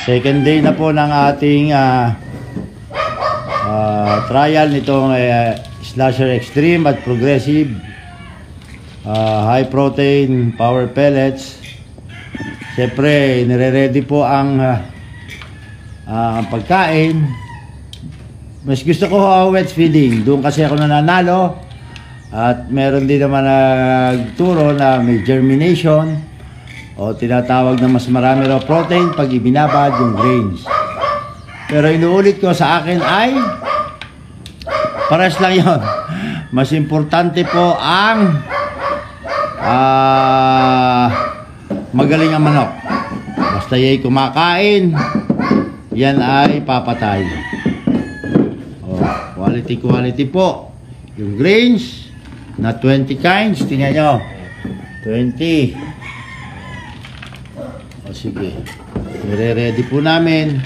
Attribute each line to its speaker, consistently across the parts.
Speaker 1: Second day na po ng ating trial nitong Slasher Extreme at Progressive high protein power pellets. Siyempre nire-ready po ang pagkain. Mas gusto ko wet feeding, doon kasi ako nananalo. At meron din naman nagturo na may germination o tinatawag na mas marami raw protein pag ibinabad yung grains. Pero inuulit ko, sa akin ay pares lang yon. Mas importante po ang magaling ang manok. Basta yay kumakain, yan ay papatay. Quality po yung grains na 20 kinds. Tingnan nyo, 20. Sige, nire-ready po namin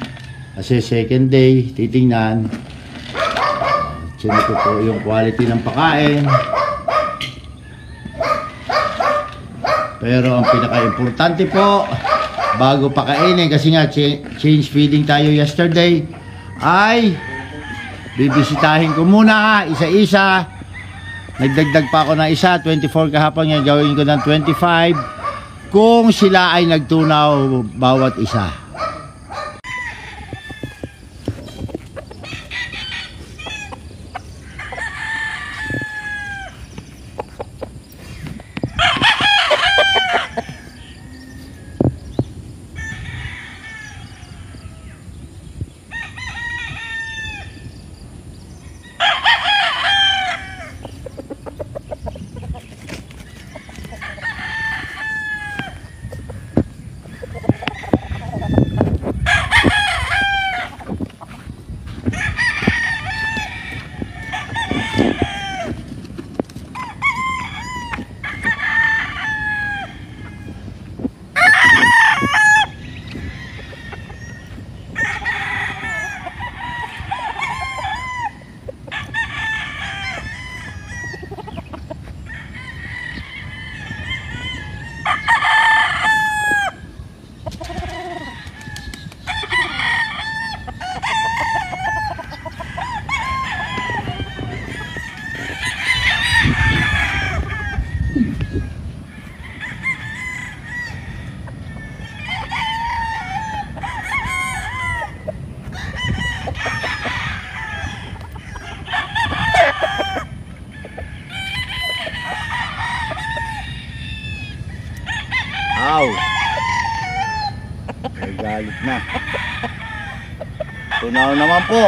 Speaker 1: kasi second day. Titingnan, check ko po yung quality ng pagkain. Pero ang pinaka-importante po bago pakainin, kasi nga change feeding tayo yesterday, ay bibisitahin ko muna isa-isa. Nagdagdag pa ako ng isa, 24 kahapon, ngayon gawin ko ng 25 kung sila ay nagtunaw bawat isa. May galit na. Tunaw naman po.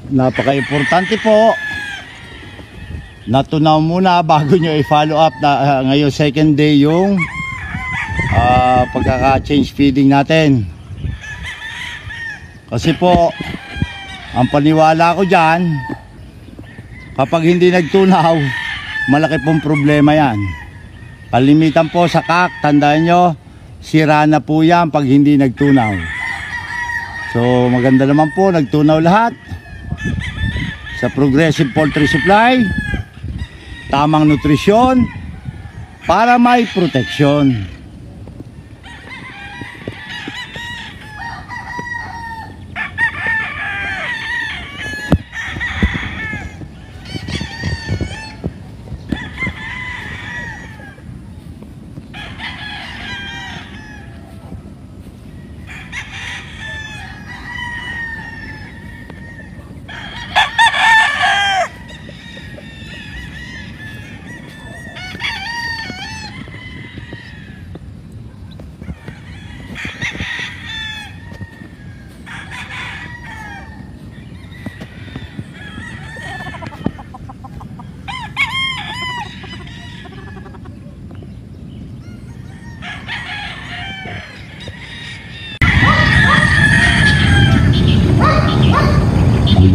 Speaker 1: Napaka-importante po natunaw muna bago nyo i-follow up na ngayon second day yung pagkaka-change feeding natin. Kasi po ang paniwala ko dyan, kapag hindi nagtunaw, malaki pong problema yan. Kalimitan po sa kak, tandaan nyo, sira na po yan pag hindi nagtunaw. So maganda naman po, nagtunaw lahat. sa Progressive Poultry Supply, tamang nutrisyon para may proteksyon.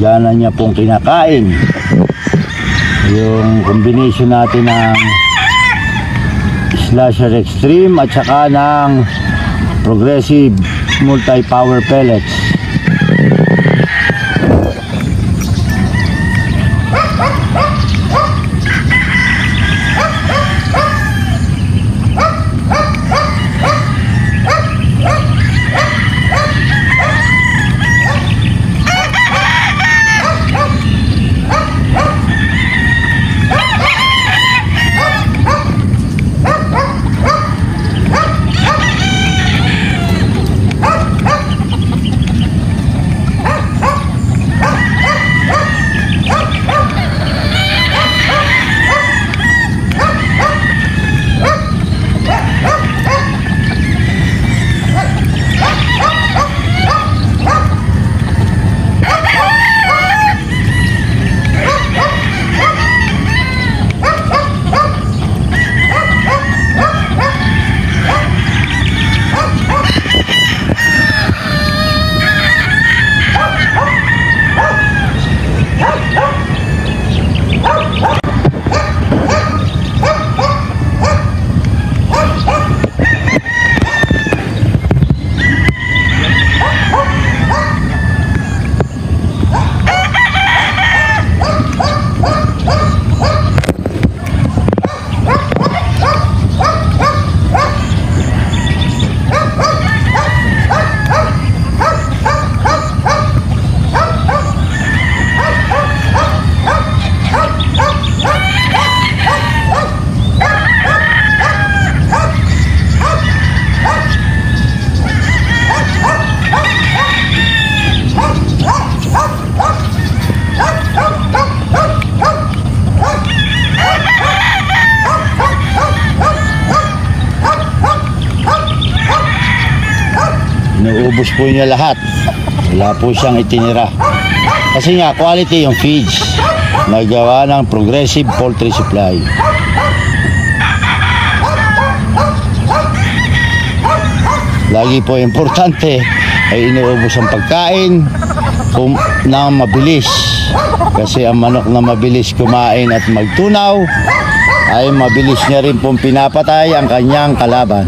Speaker 1: Bigyan niya pong kinakain yung combination natin ng Slasher Extreme at saka ng Progressive Multi-Power Pellets. Naubos po niya lahat. Wala po siyang itinira. Kasi nga, quality yung feeds. Nagawa ng Progressive Poultry Supply. Lagi po importante ay inuubos ang pagkain na mabilis. Kasi ang manok na mabilis kumain at magtunaw ay mabilis niya rin pong pinapatay ang kanyang kalaban.